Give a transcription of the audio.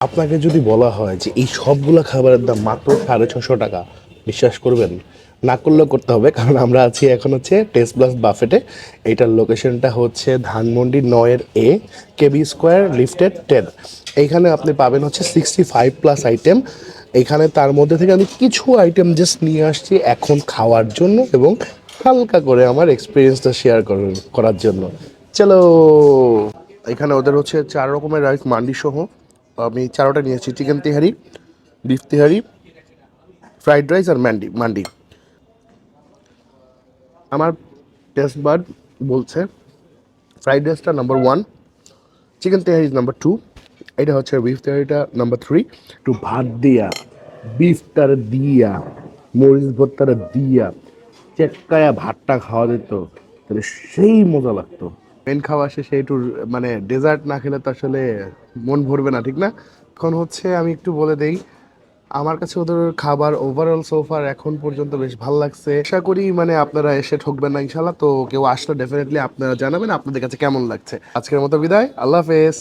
আপনাকে যদি বলা হয় যে এই সবগুলা খাবারের দাম মাত্র 650 টাকা, বিশ্বাস করবেন? না করলেও করতে হবে, কারণ আমরা আছি এখন হচ্ছে টেস্ট প্লাস বাফেটে। এইটার লোকেশনটা হচ্ছে ধানমন্ডি 9-এ কেবি স্কোয়ার লিফটেড 10। এইখানে আপনি পাবেন হচ্ছে 65+ আইটেম। এখানে তার মধ্যে থেকে আমি কিছু আইটেম জাস্ট নিয়ে আসছি এখন খাওয়ার জন্য এবং হালকা করে আমার এক্সপিরিয়েন্সটা শেয়ার করার জন্য। চলো, এখানে ওদের হচ্ছে 4 রকমের রাইস মান্ডি সহ। আমি চারোটা নিয়েছি: চিকেন তেহারি, বিফ তেহারি, ফ্রাইড রাইস আর মান্ডি। আমার টেস্ট বাড বলছে ফ্রাইড রাইসটা নাম্বার 1, চিকেন তেহারি নাম্বার 2, এটা হচ্ছে বিফ তেহারিটা নাম্বার 3। একটু ভাত দিয়া, বিফটার দিয়া, মরিচ ভর্তাটা দিয়া চেটকায়া ভাতটা খাওয়া যেত, তাহলে সেই মজা লাগতো। মেন খাওয়া শেষে একটু মানে ডেজার্ট না খেলে তো আসলে মন ভরবে না, ঠিক না? এখন হচ্ছে আমি একটু বলে দেই, আমার কাছে ওদের খাবার ওভারঅল সোফার এখন পর্যন্ত বেশ ভালো লাগছে। আশা করি মানে আপনারা এসে ঠকবেন না ইনশাল্লাহ। তো কেউ আসলে ডেফিনেটলি আপনারা জানাবেন আপনাদের কাছে কেমন লাগছে। আজকের মতো বিদায়, আল্লাহ হাফেজ।